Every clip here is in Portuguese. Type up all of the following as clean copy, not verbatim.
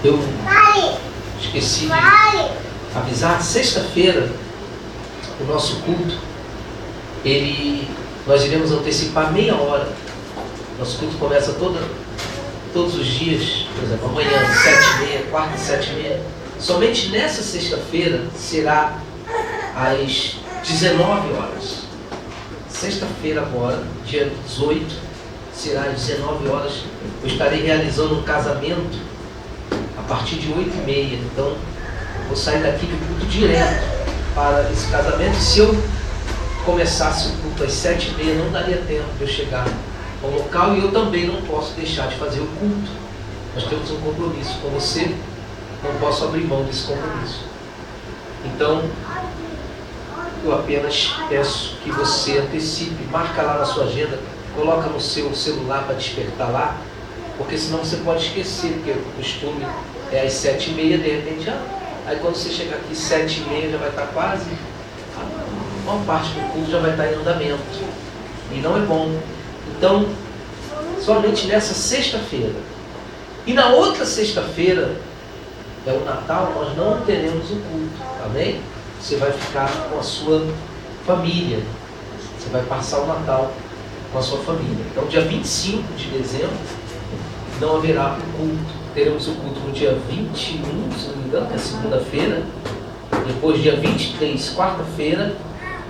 Eu esqueci de avisar, sexta-feira, o nosso culto, nós iremos antecipar meia hora. Nosso culto começa todos os dias, por exemplo, amanhã, 7h30, quarta, 7h30. Somente nessa sexta-feira será às 19 horas. Sexta-feira agora, dia 18, será às 19 horas. Eu estarei realizando um casamento a partir de 8h30. Então, eu vou sair daqui do culto direto para esse casamento. Se eu começasse o culto às 7h30, não daria tempo de eu chegar ao local, e eu também não posso deixar de fazer o culto. Nós temos um compromisso com você, não posso abrir mão desse compromisso. Então, eu apenas peço que você antecipe, marca lá na sua agenda, coloca no seu celular para despertar lá, porque senão você pode esquecer, porque o costume é às 7h30, de repente, aí quando você chegar aqui 7h30 já vai estar quase, a maior parte do culto já vai estar em andamento, e não é bom. Então, somente nessa sexta-feira. E na outra sexta-feira, é o Natal, nós não teremos o culto, amém? Você vai ficar com a sua família, você vai passar o Natal com a sua família. Então, dia 25 de dezembro, não haverá o culto. Teremos o culto no dia 21, se não me engano, que é segunda-feira. Depois, dia 23, quarta-feira.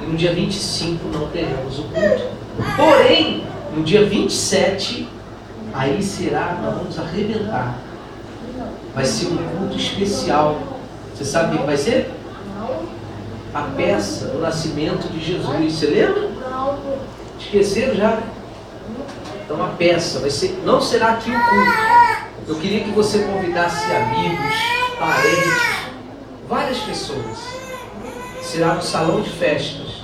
E no dia 25 não teremos o culto. Porém, no dia 27, aí nós vamos arrebentar. Vai ser um culto especial. Você sabe o que vai ser? A peça do nascimento de Jesus. Você lembra? Esqueceram já? Então a peça vai ser, não será aqui o culto. Eu queria que você convidasse amigos, parentes, várias pessoas. Será no salão de festas.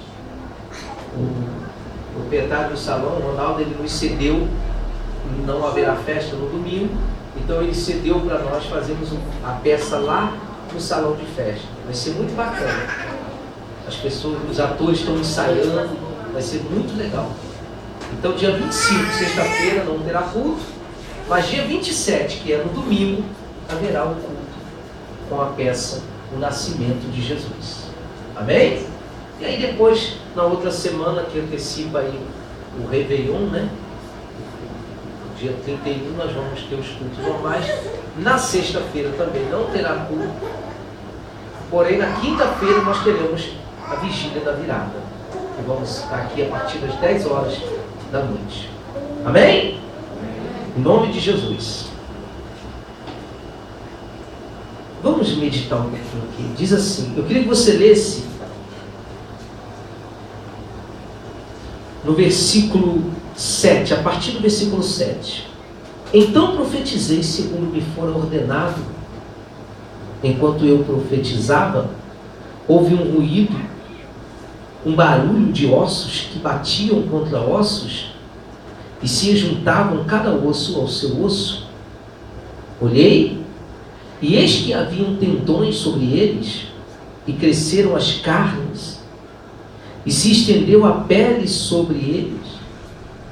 O proprietário do salão, o Ronaldo, ele nos cedeu, não haverá festa no domingo, então ele cedeu para nós fazermos a peça lá no salão de festa. Vai ser muito bacana. As pessoas, os atores estão ensaiando, vai ser muito legal. Então dia 25, sexta-feira, não terá culto, mas dia 27, que é no domingo, haverá o culto com a peça O Nascimento de Jesus. Amém? E aí depois, na outra semana, que antecipa aí o Réveillon, né? Dia 31 nós vamos ter os cultos normais. Na sexta-feira também não terá culto. Porém, na quinta-feira nós teremos a vigília da virada. E vamos estar aqui a partir das 10 horas da noite. Amém? Em nome de Jesus. Vamos meditar um pouquinho aqui. Diz assim, eu queria que você lesse no versículo 7, a partir do versículo 7. Então profetizei segundo me fora ordenado. Enquanto eu profetizava, houve um ruído, um barulho de ossos que batiam contra ossos e se juntavam cada osso ao seu osso. Olhei, e eis que haviam tendões sobre eles, e cresceram as carnes, e se estendeu a pele sobre eles,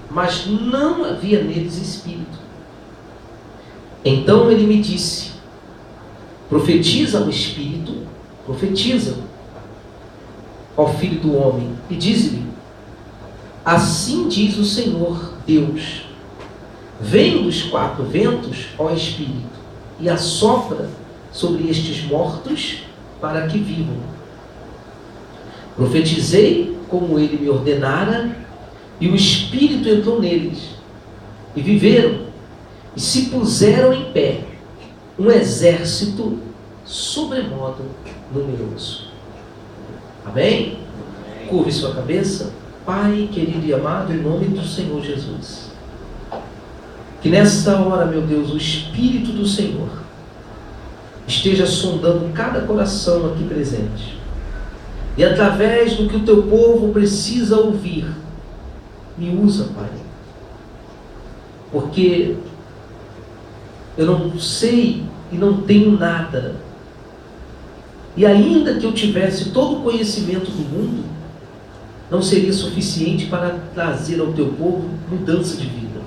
mas não havia neles espírito. Então ele me disse, profetiza o Espírito, profetiza ao Filho do Homem, e diz-lhe, assim diz o Senhor Deus, vem dos 4 ventos, ó Espírito, e assopra sobre estes mortos, para que vivam. Profetizei como ele me ordenara, e o Espírito entrou neles, e viveram, e se puseram em pé, um exército sobremodo numeroso. Amém? Curve sua cabeça. Pai querido e amado, em nome do Senhor Jesus, que nesta hora, meu Deus, o Espírito do Senhor esteja sondando cada coração aqui presente, e através do que o teu povo precisa ouvir, me usa, Pai, porque eu não sei e não tenho nada, e ainda que eu tivesse todo o conhecimento do mundo, não seria suficiente para trazer ao teu povo mudança de vida,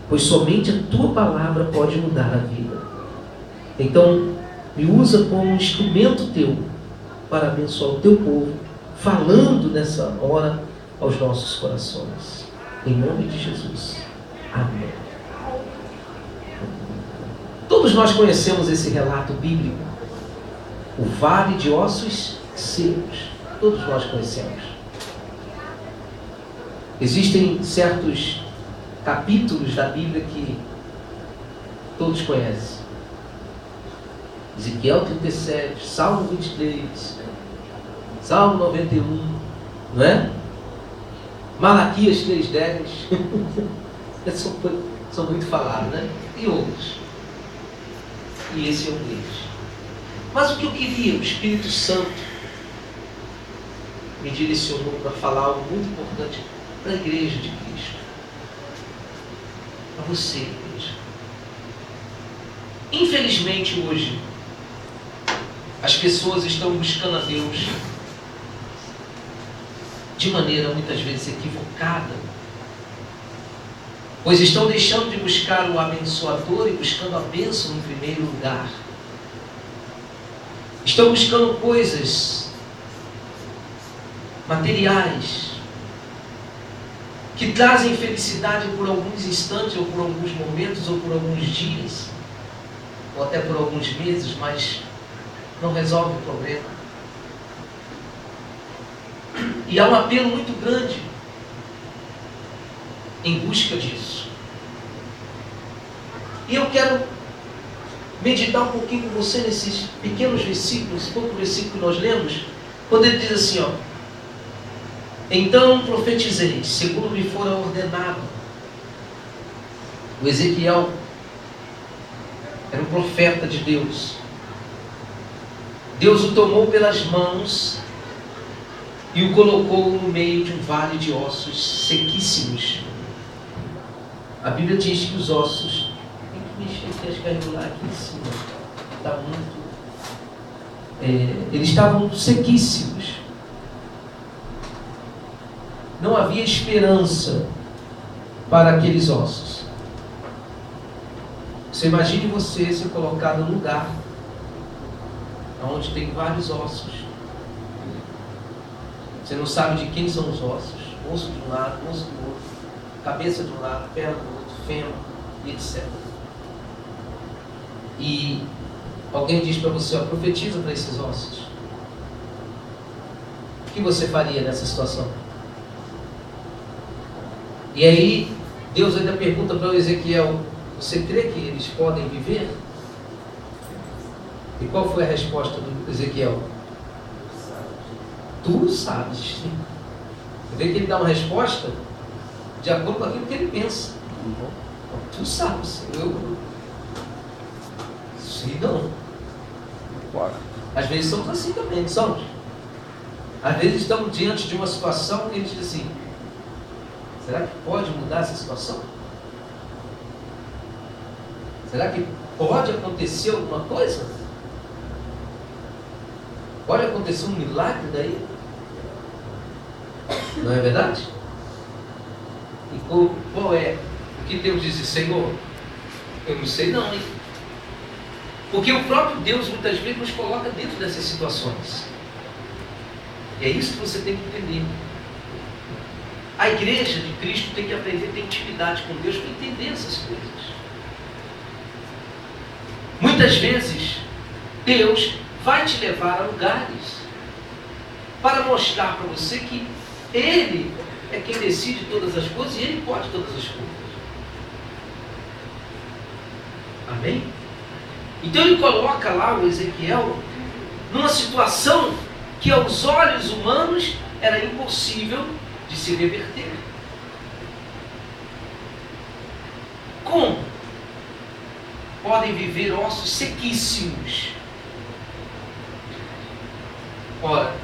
pois somente a tua palavra pode mudar a vida. Então, me usa como um instrumento teu para abençoar o teu povo, falando nessa hora aos nossos corações. Em nome de Jesus. Amém. Todos nós conhecemos esse relato bíblico. O vale de ossos secos. Todos nós conhecemos. Existem certos capítulos da Bíblia que todos conhecem. Ezequiel 37, Salmo 23, Salmo 91, não é? Malaquias 3:10. são muito falados, né? E outros. E esse é um deles. Mas o que eu queria, o Espírito Santo me direcionou para falar algo muito importante para a igreja de Cristo. Para você, igreja. Infelizmente hoje, as pessoas estão buscando a Deus de maneira muitas vezes equivocada, pois estão deixando de buscar o abençoador e buscando a bênção em primeiro lugar. Estão buscando coisas materiais que trazem felicidade por alguns instantes, ou por alguns momentos, ou por alguns dias, ou até por alguns meses, mas não resolve o problema. E há um apelo muito grande em busca disso. E eu quero meditar um pouquinho com você nesses pequenos versículos, pouco versículo que nós lemos, quando ele diz assim, ó: então profetizei, segundo me fora ordenado. O Ezequiel era um profeta de Deus. Deus o tomou pelas mãos e o colocou no meio de um vale de ossos sequíssimos. A Bíblia diz que os ossos... Tem que mexer, acho que vai rolar aqui em cima. Está muito... eles estavam sequíssimos. Não havia esperança para aqueles ossos. Você imagine você ser colocado num lugar onde tem vários ossos. Você não sabe de quem são os ossos. Osso de um lado, osso do outro, cabeça de um lado, perna do outro, fêmur e etc. E alguém diz para você, ó, profetiza para esses ossos. O que você faria nessa situação? E aí, Deus ainda pergunta para o Ezequiel: você crê que eles podem viver? E qual foi a resposta do Ezequiel? Tu sabes. Você vê que ele dá uma resposta de acordo com aquilo que ele pensa. Tu sabes. Eu sei não. Às vezes somos assim também, não somos? Às vezes estamos diante de uma situação que a gente diz assim: será que pode mudar essa situação? Será que pode acontecer alguma coisa? Pode acontecer um milagre daí? Não é verdade? E qual é? O que Deus diz? Senhor, eu não sei não, hein? Porque o próprio Deus muitas vezes nos coloca dentro dessas situações. E é isso que você tem que entender. A igreja de Cristo tem que aprender a ter intimidade com Deus para entender essas coisas. Muitas vezes, Deus vai te levar a lugares para mostrar para você que Ele é quem decide todas as coisas e Ele pode todas as coisas. Amém? Então Ele coloca lá o Ezequiel numa situação que aos olhos humanos era impossível de se reverter. Como podem viver ossos sequíssimos? Ora,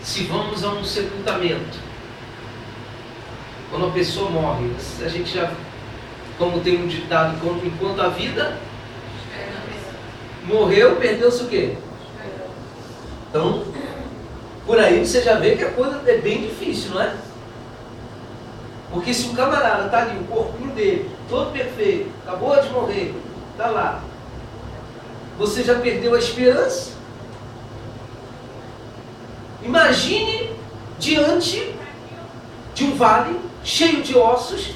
se vamos a um sepultamento, quando a pessoa morre, a gente já, como tem um ditado, enquanto a vida morreu, perdeu-se o quê? Então, por aí você já vê que a coisa é bem difícil, não é? Porque se o camarada está ali, o corpinho dele, todo perfeito, acabou de morrer, está lá. você já perdeu a esperança. Imagine diante de um vale cheio de ossos.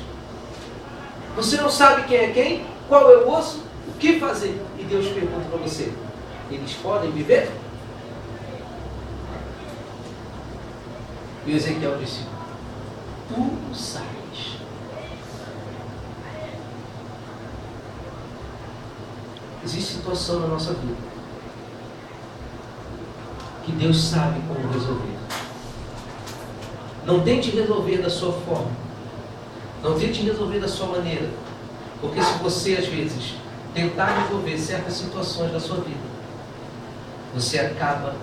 Você não sabe quem é quem, qual é o osso, o que fazer. E Deus pergunta para você: eles podem viver? E Ezequiel disse: tu sabes. Existe situação na nossa vida que Deus sabe como resolver. Não tente resolver da sua forma. Não tente resolver da sua maneira. Porque se você, às vezes, tentar resolver certas situações da sua vida, você acaba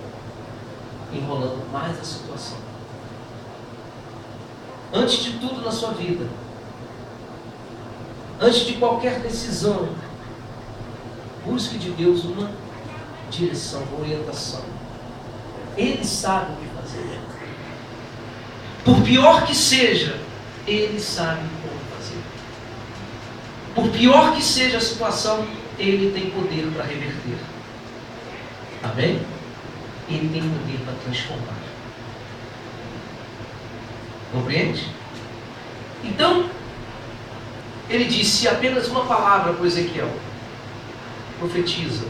enrolando mais a situação. Antes de tudo na sua vida, antes de qualquer decisão, busque de Deus uma direção, uma orientação. Ele sabe o que fazer. Por pior que seja, Ele sabe como fazer. Por pior que seja a situação, Ele tem poder para reverter. Amém? Ele tem poder para transformar. Compreende? Então, ele disse apenas uma palavra para Ezequiel: profetiza.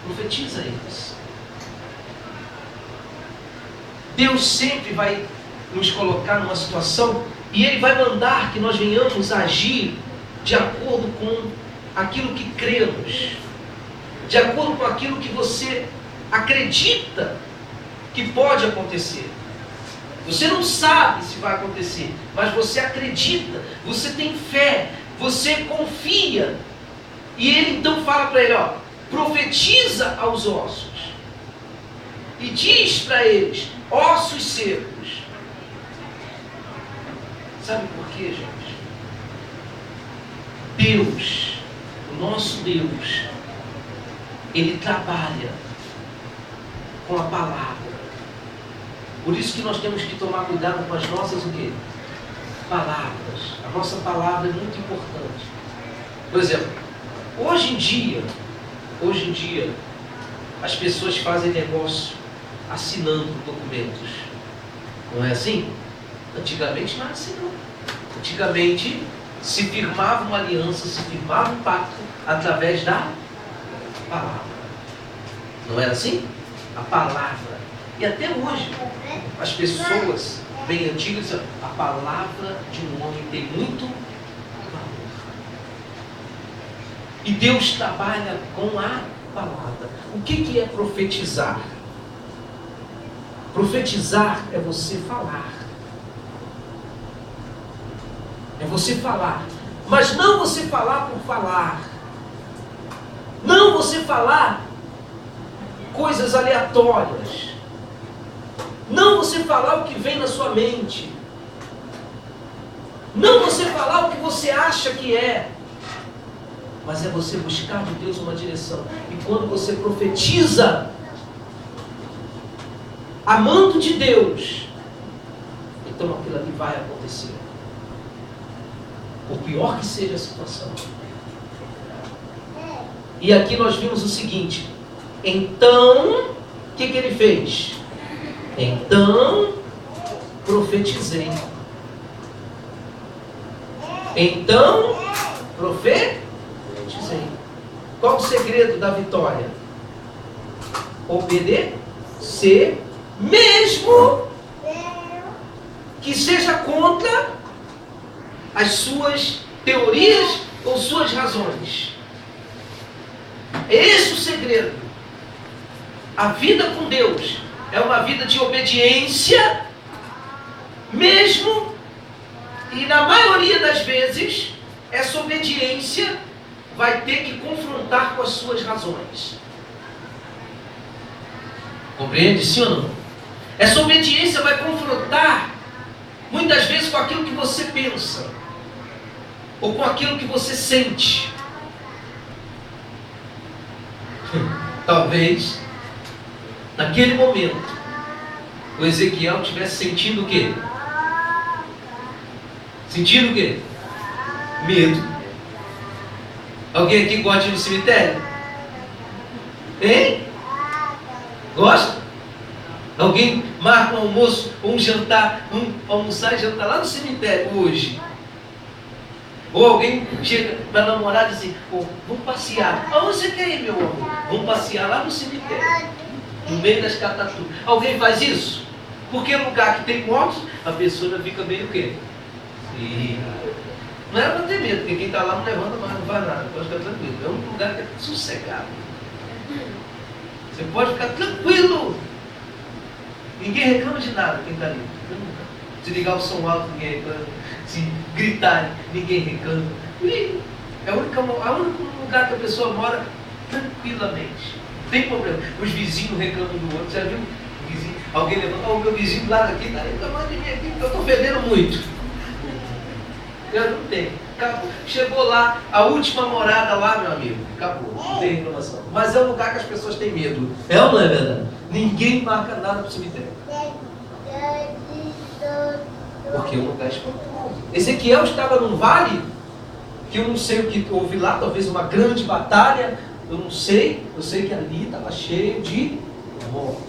Profetiza eles. Deus sempre vai nos colocar numa situação e Ele vai mandar que nós venhamos a agir de acordo com aquilo que cremos, de acordo com aquilo que você acredita que pode acontecer. Você não sabe se vai acontecer, mas você acredita, você tem fé, você confia. E Ele então fala para ele: ó, profetiza aos ossos e diz para eles: ossos secos. Sabe por quê, gente? Deus, o nosso Deus, Ele trabalha com a palavra. Por isso que nós temos que tomar cuidado com as nossas o quê? Palavras. A nossa palavra é muito importante. Por exemplo, hoje em dia, as pessoas fazem negócio assinando documentos. Não é assim? Antigamente não era assim não. Antigamente se firmava uma aliança, se firmava um pacto através da palavra. Não era assim? A palavra. E até hoje, as pessoas bem antigas dizem: a palavra de um homem tem muito valor. E Deus trabalha com a palavra. O que é profetizar? Profetizar é você falar. É você falar. Mas não você falar por falar. Não você falar coisas aleatórias. Não você falar o que vem na sua mente. Não você falar o que você acha que é. Mas é você buscar de Deus uma direção. E quando você profetiza amando de Deus, então aquilo ali vai acontecer. Por pior que seja a situação. E aqui nós vimos o seguinte: então, o que ele fez? Então, profetizei. Então, profetizei. Qual o segredo da vitória? Obedecer, mesmo que seja contra as suas teorias ou suas razões. É esse o segredo. A vida com Deus é uma vida de obediência, mesmo, e na maioria das vezes, essa obediência vai ter que confrontar com as suas razões. Compreende, sim ou não? Essa obediência vai confrontar, muitas vezes, com aquilo que você pensa, ou com aquilo que você sente. Talvez, naquele momento, o Ezequiel estivesse sentindo o quê? Sentindo o quê? Medo. Alguém aqui gosta de ir no cemitério? Hein? Gosta? Alguém marca um almoço ou um jantar, almoçar e jantar lá no cemitério hoje? Ou alguém chega para namorar e diz assim, oh, vamos passear. Aonde você quer ir, meu amor? Vamos passear lá no cemitério, no meio das cataturas. Alguém faz isso? Porque no lugar que tem mortos, a pessoa fica meio o quê? E não era para ter medo, porque quem está lá não levanta mais, não faz nada, pode ficar tranquilo. É um lugar que é sossegado. Você pode ficar tranquilo. Ninguém reclama de nada quem está ali. Se ligar o som alto, ninguém reclama. Se gritar, ninguém reclama. É o único lugar que a pessoa mora tranquilamente. Não tem problema. Os vizinhos reclamam do outro. Já viu? O vizinho, alguém levanta, o meu vizinho lá daqui está reclamando de mim aqui, porque eu estou fedendo muito. Eu não tenho. Acabou. Chegou lá, a última morada lá, meu amigo. Acabou. Não tem reclamação. Mas é um lugar que as pessoas têm medo. É ou não é verdade? Ninguém marca nada para o cemitério. Porque é um lugar espantoso. Ezequiel estava num vale, que eu não sei o que houve lá, talvez uma grande batalha, eu não sei. Eu sei que ali estava cheio de mortos.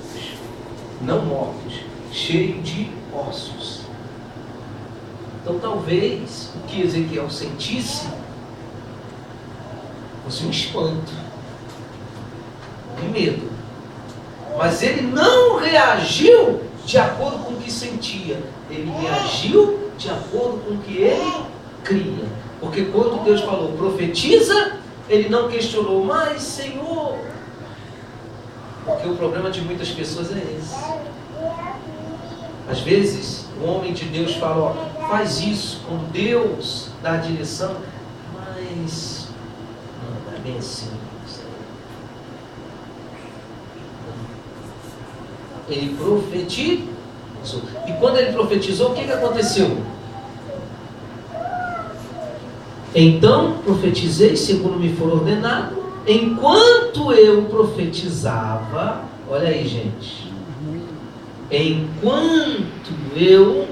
Não mortos, cheio de ossos. Então talvez o que Ezequiel sentisse fosse um espanto, um medo. Mas ele não reagiu de acordo com o que sentia. Ele reagiu de acordo com o que ele cria. Porque quando Deus falou, profetiza, ele não questionou, mas Senhor. Porque o problema de muitas pessoas é esse. Às vezes, o homem de Deus fala, ó, faz isso, quando Deus dá a direção, mas não é bem assim. Ele profetizou. E quando ele profetizou, o que aconteceu? Então profetizei segundo me for ordenado. Enquanto eu profetizava, olha aí, gente. Enquanto eu,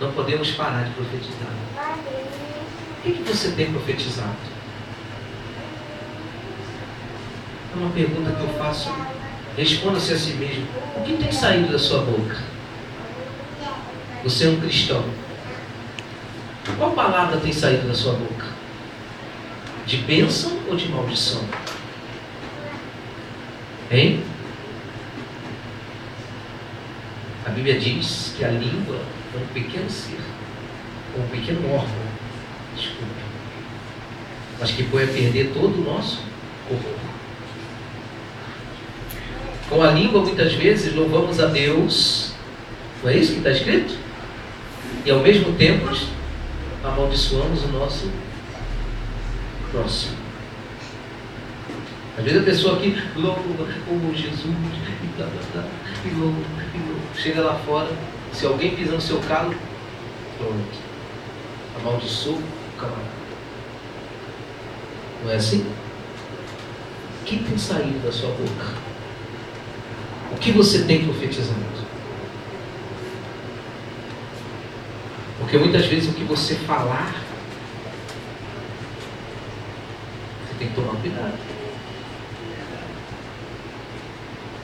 não podemos parar de profetizar. O que você tem profetizado? É uma pergunta que eu faço. Responda-se a si mesmo. O que tem saído da sua boca? Você é um cristão. Qual palavra tem saído da sua boca? De bênção ou de maldição? Hein? A Bíblia diz que a língua é um pequeno ser, ou um pequeno órgão, desculpe, mas que pode perder todo o nosso corpo. Com a língua, muitas vezes, louvamos a Deus, não é isso que está escrito? E ao mesmo tempo, amaldiçoamos o nosso próximo. Às vezes a pessoa aqui louva, oh Jesus, e louva. Chega lá fora, se alguém pisar no seu calo, pronto, amaldiçoa o camarada. Não é assim? O que tem saído da sua boca? O que você tem profetizado? Porque muitas vezes o que você falar, você tem que tomar cuidado.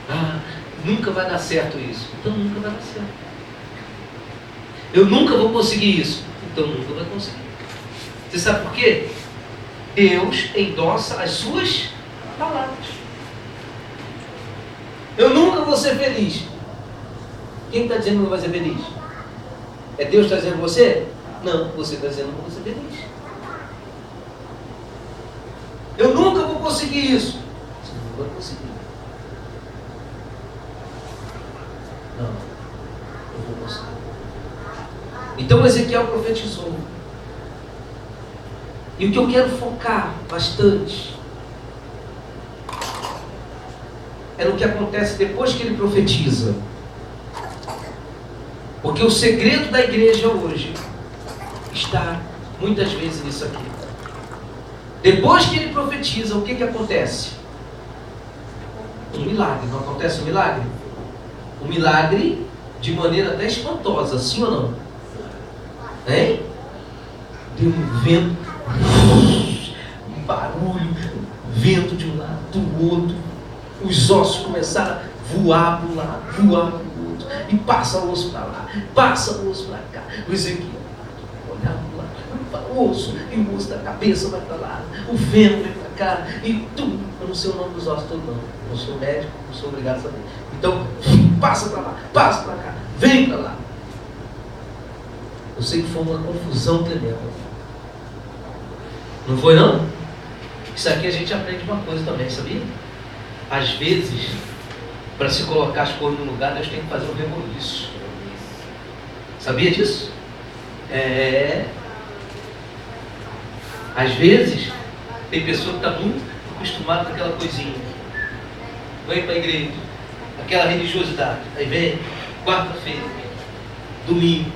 Ah, nunca vai dar certo isso. Então nunca vai dar certo. Eu nunca vou conseguir isso. Então nunca vai conseguir. Você sabe por quê? Deus endossa as suas palavras. Eu nunca vou ser feliz. Quem está dizendo que não vai ser feliz? É Deus que está dizendo você? Não, você está dizendo que não vai ser feliz. Eu nunca vou conseguir isso. Você não vai conseguir. Não, eu vou conseguir. Então Ezequiel profetizou. E o que eu quero focar bastante é no que acontece depois que ele profetiza. Porque o segredo da igreja hoje está muitas vezes nisso aqui. Depois que ele profetiza, o que acontece? Um milagre. Não acontece um milagre? Um milagre de maneira até espantosa, sim ou não? Hein? Deu um vento. barulho, vento de um lado, do outro. Os ossos começaram a voar para um lado, voar para o outro. E passa o osso para lá, passa o osso para cá. O Ezequiel olhava para lá, o osso, e o osso da cabeça vai para lá, o vento vem para cá, e tudo. Eu não sei o nome dos ossos todos, não. Eu sou médico, não sou obrigado a saber. Então, passa para lá, passa para cá, vem para lá. Eu sei que foi uma confusão tremenda. Não foi, não? Isso aqui a gente aprende uma coisa também, sabia? Às vezes, para se colocar as coisas no lugar, Deus tem que fazer um reboliço. Sabia disso? Às vezes, tem pessoa que está muito acostumada com aquela coisinha. Vem para a igreja, aquela religiosidade. Aí vem, quarta-feira, domingo,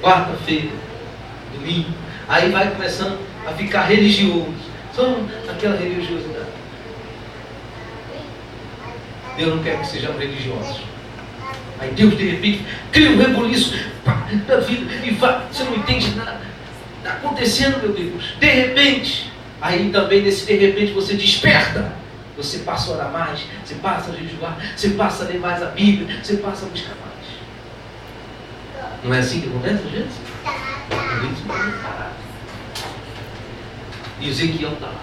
quarta-feira, domingo. Aí vai começando a ficar religioso. Só aquela religiosidade. Deus não quer que sejamos religiosos. Aí Deus de repente cria um reboliço da vida e vai, você não entende nada. Está acontecendo, meu Deus. De repente, aí também nesse de repente você desperta. Você passa a orar mais, você passa a jejuar, você passa a ler mais a Bíblia, você passa a buscar mais. Não é assim que acontece, gente? A gente não pode parar. E Ezequiel está lá.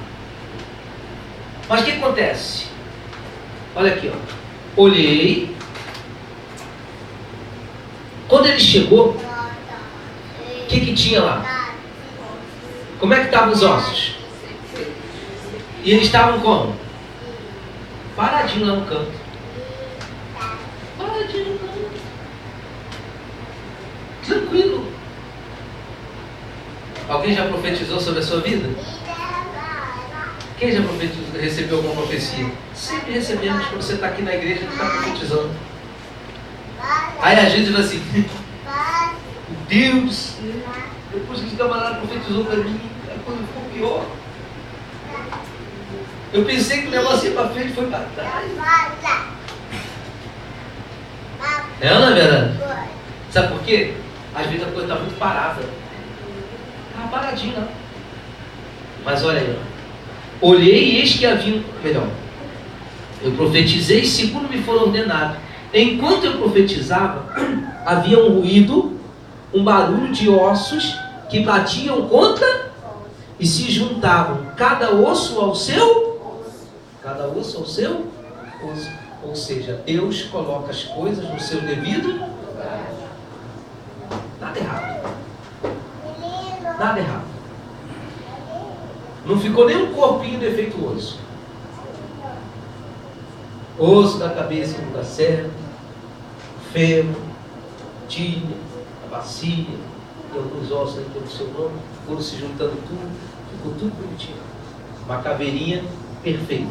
Mas o que acontece? Olha aqui, ó. Olhei. Quando ele chegou, o que tinha lá? Como é que estavam os ossos? E eles estavam como? Paradinho lá no canto. Paradinho no canto. Tranquilo. Alguém já profetizou sobre a sua vida? Quem já recebeu alguma profecia? Sempre recebemos. Quando você está aqui na igreja, você está profetizando. Aí a gente diz assim: Deus, depois que esse camarada profetizou para mim, a coisa ficou pior. Eu pensei que o negócio ia para frente, foi para trás. É ou não é verdade? Sabe por quê? Às vezes a coisa está muito parada. Estava paradinha lá. Mas olha aí, ó. Olhei e eis que havia, melhor, eu profetizei segundo me for ordenado. Enquanto eu profetizava, havia um ruído, um barulho de ossos que batiam contra e se juntavam, cada osso ao seu osso. Ou seja, Deus coloca as coisas no seu devido lugar. Nada errado. Nada errado. Não ficou nem um corpinho defeituoso. Osso da cabeça no lugar certo, fêmur, tíbia, a bacia e alguns ossos aí pelo seu nome, foram se juntando tudo, ficou tudo bonitinho. Uma caveirinha perfeita.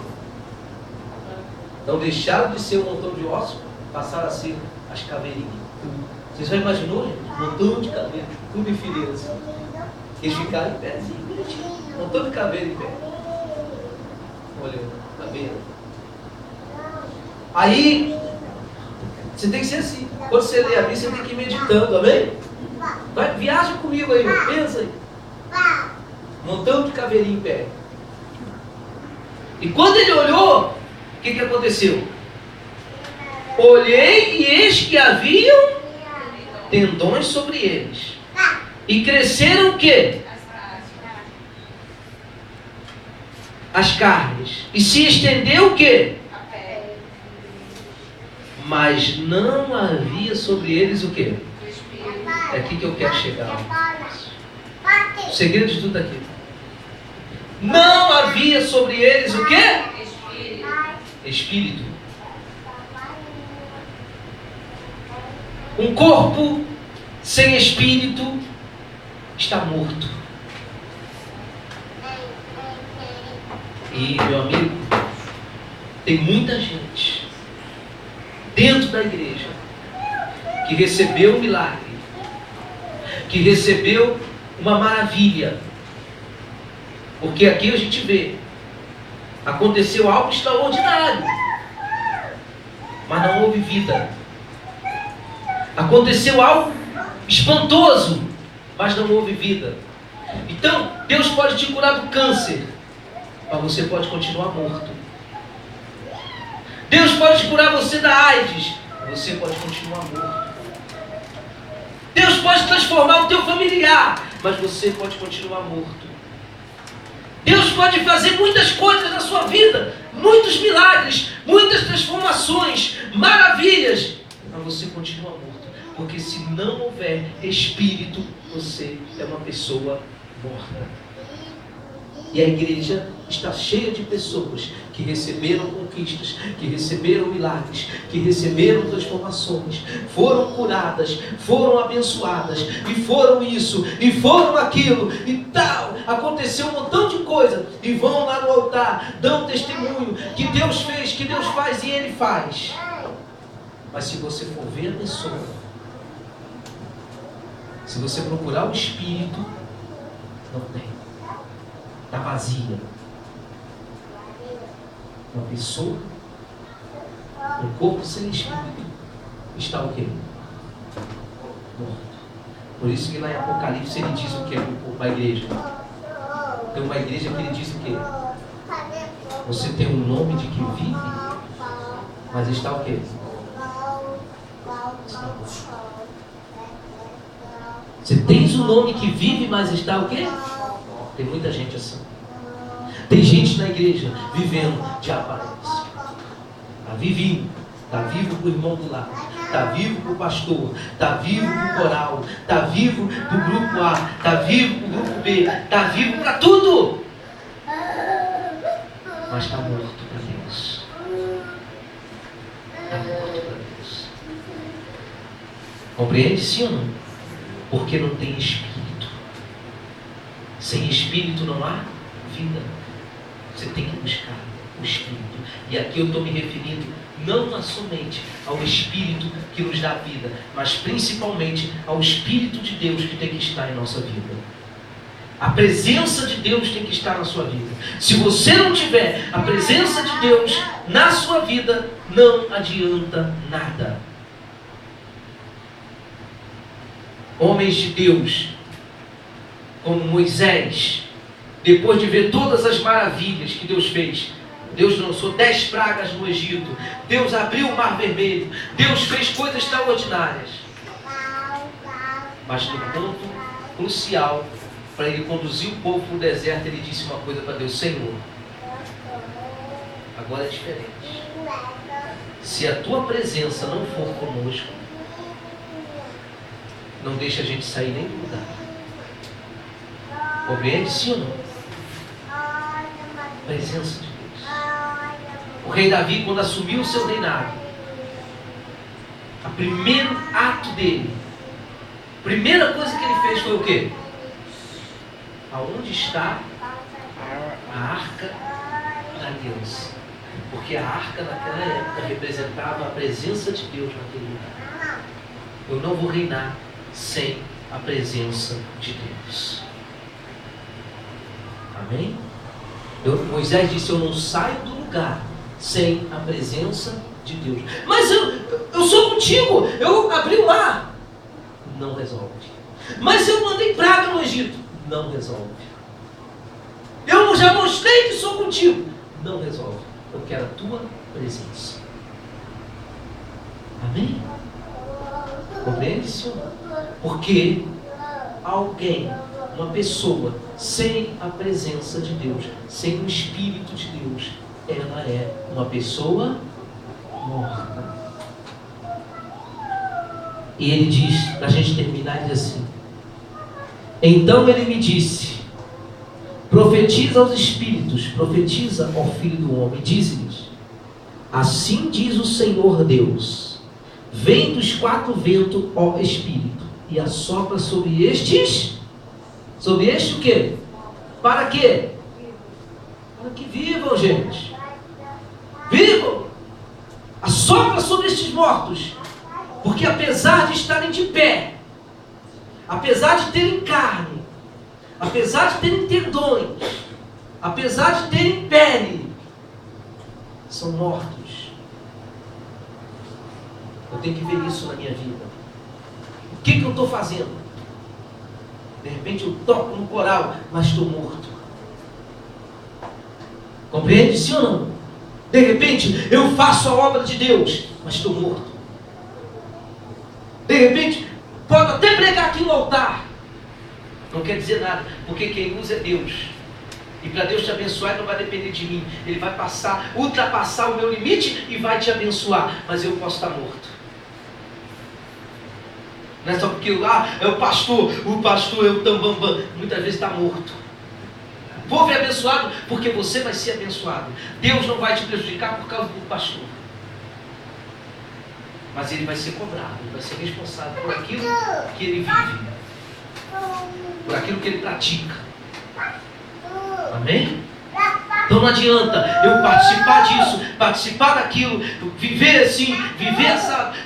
Não deixaram de ser um montão de ossos, passaram a ser as caveirinhas. Vocês já imaginou, gente? Um montão de caveiras, tudo em fileira assim. Eles ficaram em pé assim, bonitinho. Um montão de caveira em pé. Olha, caveira. Aí, você tem que ser assim. Quando você lê a Bíblia, você tem que ir meditando, amém? Vai, viaja comigo aí, pensa aí. Um montão de caveirinha em pé. E quando ele olhou, o que aconteceu? Olhei e eis que haviam tendões sobre eles. E cresceram o quê? As carnes. E se estendeu o quê? Mas não havia sobre eles o quê? É aqui que eu quero chegar. O segredo de tudo aqui. Não havia sobre eles o quê? Espírito. Um corpo sem espírito está morto. E, meu amigo, tem muita gente dentro da igreja que recebeu um milagre, que recebeu uma maravilha, porque aqui a gente vê, aconteceu algo extraordinário, mas não houve vida. Aconteceu algo espantoso, mas não houve vida. Então, Deus pode te curar do câncer, mas você pode continuar morto. Deus pode curar você da AIDS, mas você pode continuar morto. Deus pode transformar o teu familiar, mas você pode continuar morto. Deus pode fazer muitas coisas na sua vida, muitos milagres, muitas transformações, maravilhas, mas você continua morto. Porque se não houver espírito, você é uma pessoa morta. E a igreja está cheia de pessoas que receberam conquistas, que receberam milagres, que receberam transformações, foram curadas, foram abençoadas, e foram isso, e foram aquilo, e tal. Aconteceu um montão de coisa, e vão lá no altar, dão testemunho que Deus fez, que Deus faz, e Ele faz. Mas se você for ver a pessoa, se você procurar o Espírito, não tem. Está vazia. Uma pessoa, um corpo sem espírito, está o quê? Morto. Por isso que lá em Apocalipse ele diz o quê para a igreja? Tem uma igreja que ele diz o quê? Você tem um nome de que vive, mas está o quê? Está morto. Você tens um nome que vive, mas está o quê? Tem muita gente assim. Tem gente na igreja vivendo de aparência. Está vivinho. Está vivo para o irmão do lado. Está vivo para o pastor. Está vivo para o coral. Está vivo para o grupo A. Está vivo para o grupo B. Está vivo para tudo. Mas está morto para Deus. Está morto para Deus. Compreende, sim ou não? Porque não tem espírito. Sem espírito não há vida. Você tem que buscar o espírito. E aqui eu estou me referindo não somente ao espírito que nos dá vida, mas principalmente ao Espírito de Deus que tem que estar em nossa vida. A presença de Deus tem que estar na sua vida. Se você não tiver a presença de Deus na sua vida, não adianta nada. Homens de Deus, como Moisés, depois de ver todas as maravilhas que Deus fez, Deus lançou 10 pragas no Egito, Deus abriu o mar vermelho, Deus fez coisas extraordinárias. Mas no ponto crucial, para ele conduzir o povo para o deserto, ele disse uma coisa para Deus: Senhor, agora é diferente. Se a tua presença não for conosco, não deixa a gente sair nem do lugar. Compreende, sim ou não? Presença de Deus. O rei Davi, quando assumiu o seu reinado, o primeiro ato dele, a primeira coisa que ele fez foi o quê? Aonde está a arca da aliança? Porque a arca naquela época representava a presença de Deus naquele lugar. Eu não vou reinar sem a presença de Deus. Amém? Moisés disse: eu não saio do lugar sem a presença de Deus. Mas eu sou contigo, eu abri o mar. Não resolve. Mas eu mandei praga no Egito. Não resolve. Eu já mostrei que sou contigo. Não resolve. Eu quero a tua presença. Amém? Compreende, Senhor? Porque alguém, uma pessoa, sem a presença de Deus, sem o Espírito de Deus, ela é uma pessoa morta. E ele diz, para a gente terminar, ele diz assim: então ele me disse, profetiza aos espíritos, profetiza ao Filho do Homem, diz-lhes: assim diz o Senhor Deus, vem dos 4 ventos, ó Espírito, e assopra sobre estes, sobre este o quê? Para quê? Para que vivam, gente. Vivam. Assopra sobre estes mortos, porque apesar de estarem de pé, apesar de terem carne, apesar de terem tendões, apesar de terem pele, são mortos. Eu tenho que ver isso na minha vida. O que eu estou fazendo? De repente eu toco no coral, mas estou morto. Compreende? Sim ou não? De repente, eu faço a obra de Deus, mas estou morto. De repente, pode até pregar aqui no altar. Não quer dizer nada, porque quem usa é Deus. E para Deus te abençoar, não vai depender de mim. Ele vai ultrapassar o meu limite e vai te abençoar. Mas eu posso estar morto. Não é só porque é o pastor é o tambambam. Muitas vezes está morto. O povo é abençoado porque você vai ser abençoado. Deus não vai te prejudicar por causa do pastor. Mas ele vai ser cobrado, ele vai ser responsável por aquilo que ele vive, por aquilo que ele pratica. Amém? Então não adianta eu participar disso, participar daquilo, viver assim,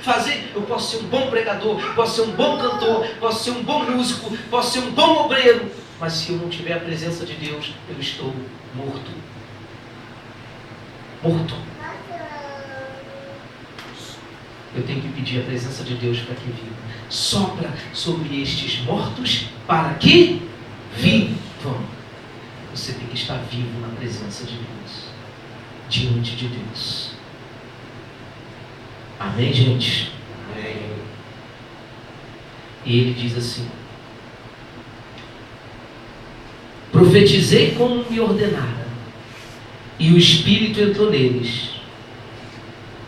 fazer. Eu posso ser um bom pregador, posso ser um bom cantor, posso ser um bom músico, posso ser um bom obreiro, mas se eu não tiver a presença de Deus, eu estou morto. Morto. Eu tenho que pedir a presença de Deus para que viva. Sopra sobre estes mortos para que vivam. Você tem que estar vivo na presença de Deus, diante de Deus. Amém, gente? Amém. E ele diz assim: profetizei como me ordenara, e o Espírito entrou neles,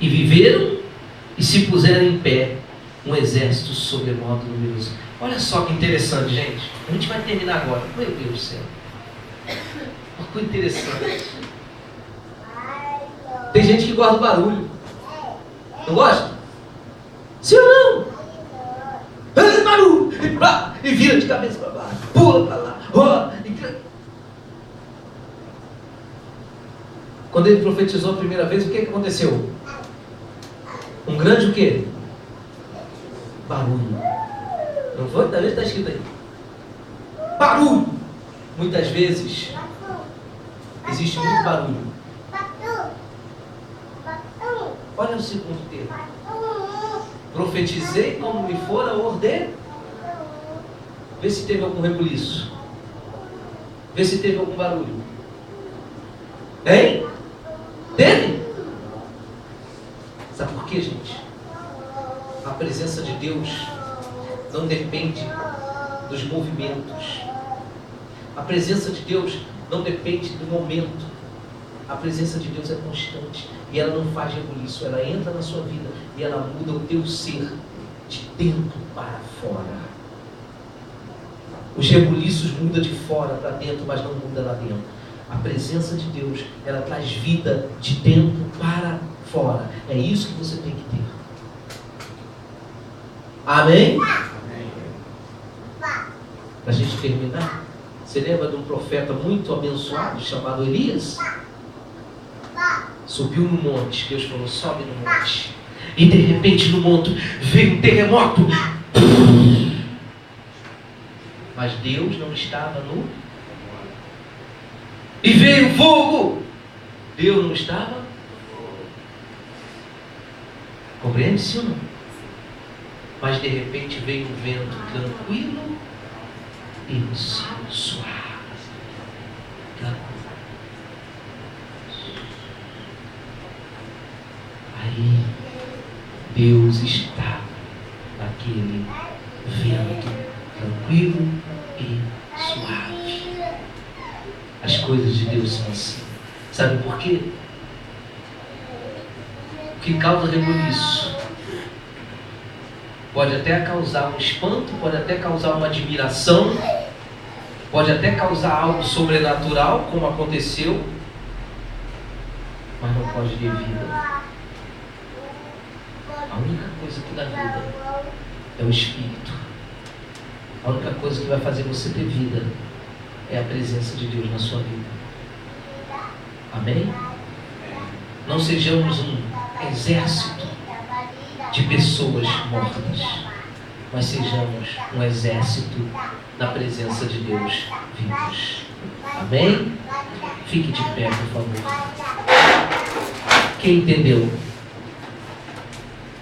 e viveram e se puseram em pé um exército sobremodo numeroso. Olha só que interessante, gente. A gente vai terminar agora. Meu Deus do céu. Uma coisa interessante. Tem gente que gosta do barulho. Não gosta? Sim ou não? Barulho! E vira de cabeça para baixo. Pula para lá. Rola. Quando ele profetizou a primeira vez, o que aconteceu? Um grande o quê? Barulho. Não foi? Talvez está escrito aí. Barulho. Muitas vezes existe muito barulho. Olha o segundo termo. Profetizei como me fora ordenado. Vê se teve algum rebuliço. Vê se teve algum barulho. Hein? Teve? Sabe por quê, gente? A presença de Deus não depende dos movimentos. A presença de Deus não depende do momento. A presença de Deus é constante. E ela não faz rebuliço. Ela entra na sua vida e ela muda o teu ser de dentro para fora. Os rebuliços mudam de fora para dentro, mas não muda lá dentro. A presença de Deus, ela traz vida de dentro para fora. É isso que você tem que ter. Amém? Para a gente terminar, você lembra de um profeta muito abençoado chamado Elias? Subiu no monte, Deus falou: sobe no monte. E de repente no monte veio um terremoto. Mas Deus não estava no... E veio fogo. Deus não estava. Compreende, sim ou não? Mas de repente veio um vento tranquilo e suave. Aí Deus estava naquele vento tranquilo e suave. As coisas de Deus são assim. Sabe por quê? O que causa rebuliço pode até causar um espanto, pode até causar uma admiração, pode até causar algo sobrenatural, como aconteceu, mas não pode ter vida. A única coisa que dá vida é o Espírito. A única coisa que vai fazer você ter vida é a presença de Deus na sua vida. Amém? Não sejamos um exército de pessoas mortas, mas sejamos um exército da presença de Deus vivos. Amém? Fique de pé, por favor. Quem entendeu?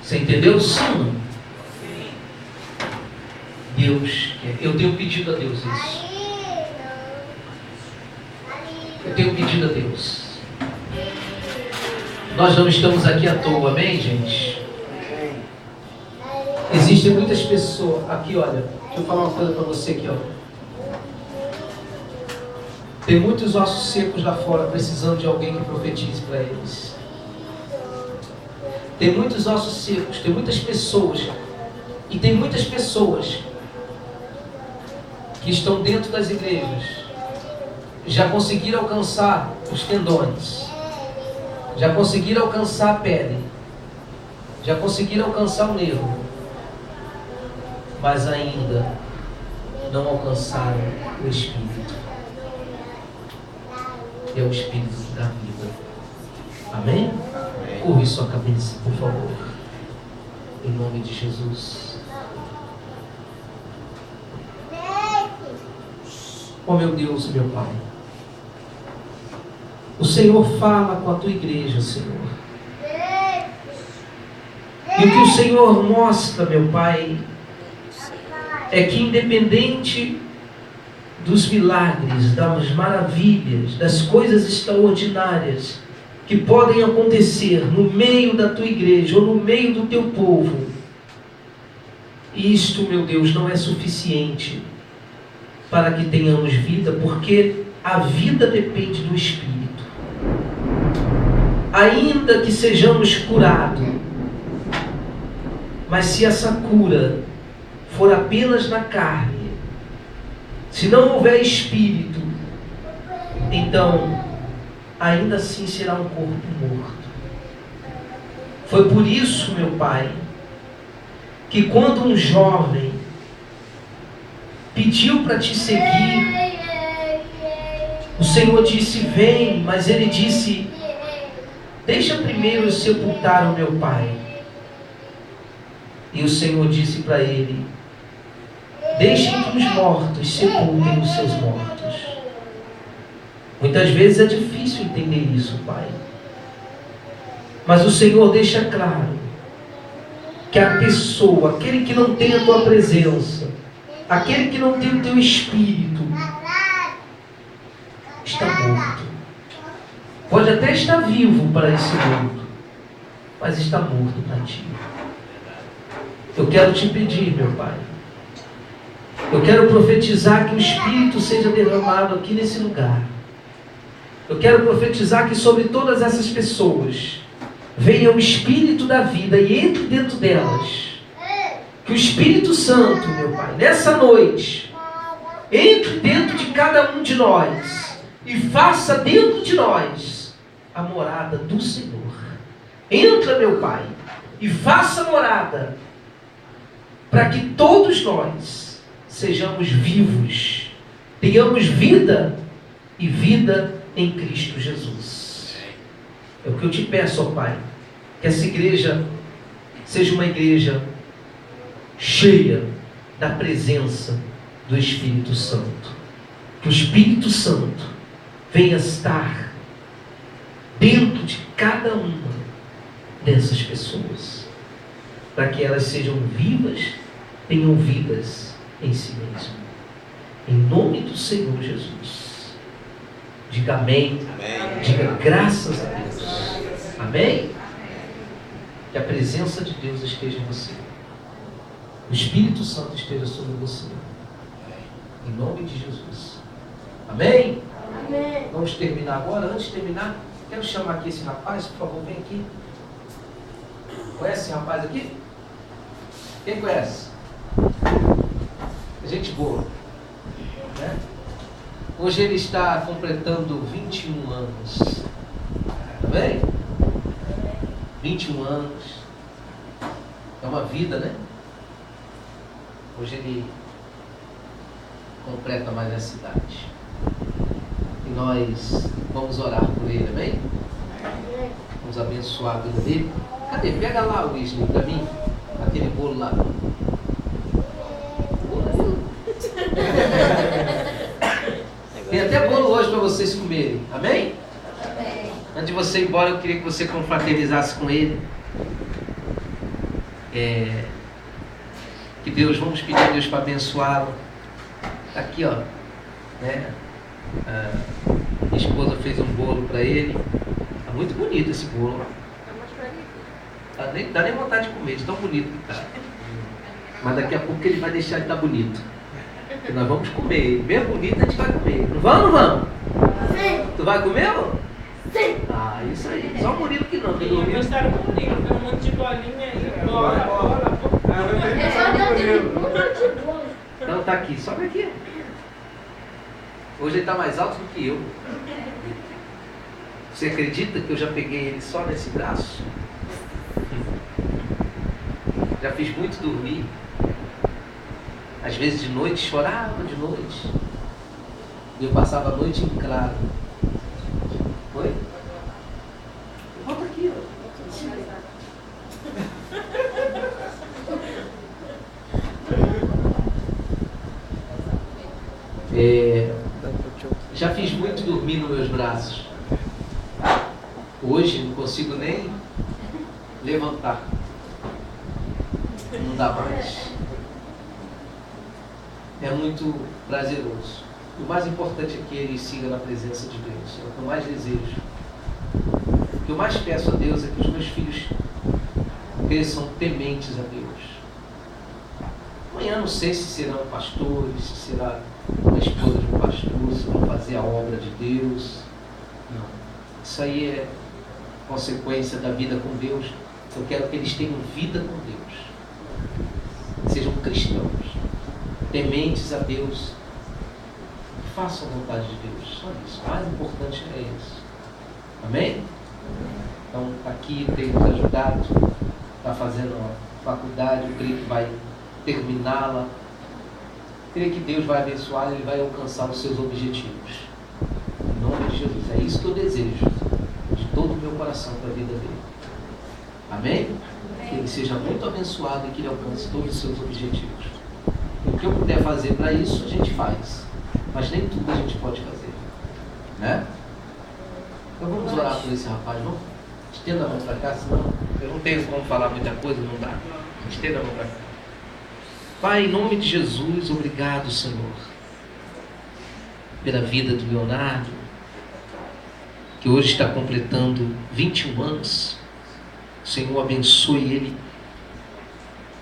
Você entendeu? Sim. Deus, eu tenho pedido a Deus isso. Eu tenho pedido a Deus. Nós não estamos aqui à toa, amém, gente? Existem muitas pessoas... Aqui, olha, deixa eu falar uma coisa para você aqui, ó. Tem muitos ossos secos lá fora precisando de alguém que profetize para eles. Tem muitos ossos secos, tem muitas pessoas. E tem muitas pessoas que estão dentro das igrejas. Já conseguiram alcançar os tendões. Já conseguiram alcançar a pele. Já conseguiram alcançar o nervo. Mas ainda não alcançaram o Espírito. É o Espírito que dá vida. Amém? Curve sua cabeça, por favor. Em nome de Jesus. Oh meu Deus e meu Pai. O Senhor fala com a tua igreja, Senhor. E o que o Senhor mostra, meu Pai, é que independente dos milagres, das maravilhas, das coisas extraordinárias que podem acontecer no meio da tua igreja ou no meio do teu povo, isto, meu Deus, não é suficiente para que tenhamos vida, porque a vida depende do Espírito. Ainda que sejamos curados, mas se essa cura for apenas na carne, se não houver Espírito, então ainda assim será um corpo morto. Foi por isso, meu Pai, que quando um jovem pediu para te seguir, o Senhor disse: vem, mas ele disse: deixa primeiro eu sepultar o meu pai. E o Senhor disse para ele: deixem que os mortos sepultem os seus mortos. Muitas vezes é difícil entender isso, Pai. Mas o Senhor deixa claro que a pessoa, aquele que não tem a tua presença, aquele que não tem o teu Espírito, está morto. Pode até estar vivo para esse mundo, mas está morto para ti. Eu quero te pedir, meu Pai, eu quero profetizar que o Espírito seja derramado aqui nesse lugar. Eu quero profetizar que sobre todas essas pessoas venha o Espírito da vida e entre dentro delas. Que o Espírito Santo, meu Pai, nessa noite, entre dentro de cada um de nós e faça dentro de nós a morada do Senhor. Entra, meu Pai, e faça morada para que todos nós sejamos vivos, tenhamos vida e vida em Cristo Jesus. É o que eu te peço, ó Pai, que essa igreja seja uma igreja cheia da presença do Espírito Santo. Que o Espírito Santo venha estar dentro de cada uma dessas pessoas, para que elas sejam vivas, tenham vidas em si mesmas. Em nome do Senhor Jesus. Diga amém. Amém. Diga graças a Deus. Amém? Que a presença de Deus esteja em você. O Espírito Santo esteja sobre você. Em nome de Jesus. Amém? Amém. Vamos terminar agora. Antes de terminar, quero chamar aqui esse rapaz, por favor, vem aqui. Conhece esse rapaz aqui? Quem conhece? Gente boa, né? Hoje ele está completando 21 anos. Tá bem? 21 anos. É uma vida, né? Hoje ele completa mais essa idade. E nós vamos orar por ele, amém? Vamos abençoar a vida dele. Cadê? Pega lá, Wesley, para mim. Aquele bolo lá. Tem até bolo hoje para vocês comerem. Amém? Amém? Antes de você ir embora, eu queria que você confraternizasse com ele. Que Deus, vamos pedir a Deus para abençoá-lo. Tá aqui, ó. Né? Minha esposa fez um bolo para ele. Tá muito bonito esse bolo. Dá nem vontade de comer, de tão bonito que tá. Mas daqui a pouco ele vai deixar de estar bonito. Porque nós vamos comer. Bem bonito a gente vai comer. Não vamos ou não vamos? Sim. Tu vai comer, ó? Sim. Ah, isso aí. Só o Murilo que não. Eu gostaram comigo. Tem um monte de bolinha aí. Bola. Então tá aqui. Sobe aqui. Hoje ele tá mais alto do que eu. Você acredita que eu já peguei ele só nesse braço? Já fiz muito dormir. Às vezes de noite, chorava de noite. E eu passava a noite em claro. Oi? Volta aqui, ó. Já fiz muito dormir nos meus braços. Hoje não consigo nem levantar. Não dá mais. É muito prazeroso. O mais importante é que ele siga na presença de Deus. É o que eu mais desejo. O que eu mais peço a Deus é que os meus filhos cresçam tementes a Deus. Amanhã não sei se serão pastores, se será a esposa de um pastor, se vão fazer a obra de Deus. Não. Isso aí é consequência da vida com Deus. Eu quero que eles tenham vida com Deus. Sejam cristãos, tementes a Deus, façam a vontade de Deus. Só isso. O mais importante é isso. Amém? Então, aqui tem nos ajudado, está fazendo a faculdade, eu creio que vai terminá-la. Creio que Deus vai abençoar e ele vai alcançar os seus objetivos. Em nome de Jesus. É isso que eu desejo de todo o meu coração para a vida dele. Amém? Que ele seja muito abençoado e que ele alcance todos os seus objetivos. O que eu puder fazer para isso, a gente faz. Mas nem tudo a gente pode fazer. Né? Então vamos orar por esse rapaz, vamos? Estenda a mão para cá, senão eu não tenho como falar muita coisa, não dá. Estenda a mão para cá. Pai, em nome de Jesus, obrigado, Senhor, pela vida do Leonardo, que hoje está completando 21 anos. Senhor, abençoe ele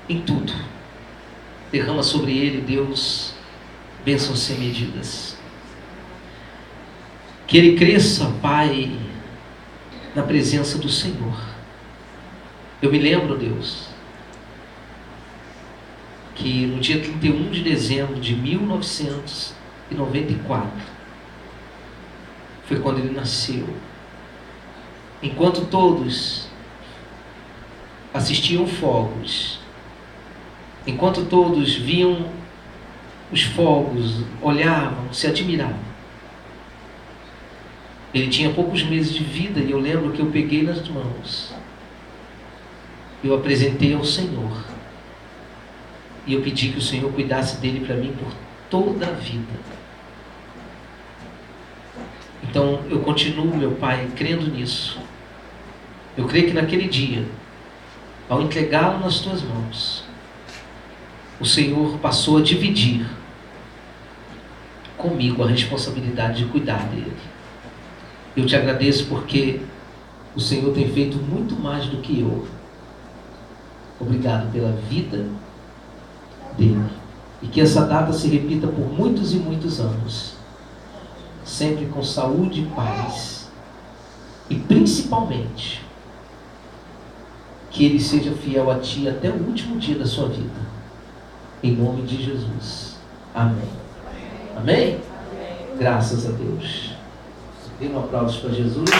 em tudo. Derrama sobre ele, Deus, bênçãos sem medidas. Que ele cresça, Pai, na presença do Senhor. Eu me lembro, Deus, que no dia 31 de dezembro de 1994 foi quando ele nasceu. Enquanto todos assistiam fogos, enquanto todos viam os fogos, olhavam, se admiravam, ele tinha poucos meses de vida e eu lembro que eu peguei nas mãos, eu apresentei ao Senhor e eu pedi que o Senhor cuidasse dele para mim por toda a vida. Então eu continuo, meu Pai, crendo nisso. Eu creio que naquele dia, ao entregá-lo nas tuas mãos, o Senhor passou a dividir comigo a responsabilidade de cuidar dele. Eu te agradeço porque o Senhor tem feito muito mais do que eu. Obrigado pela vida dele. E que essa data se repita por muitos e muitos anos. Sempre com saúde e paz. E principalmente, que ele seja fiel a ti até o último dia da sua vida. Em nome de Jesus. Amém. Amém? Graças a Deus. Dê um aplauso para Jesus.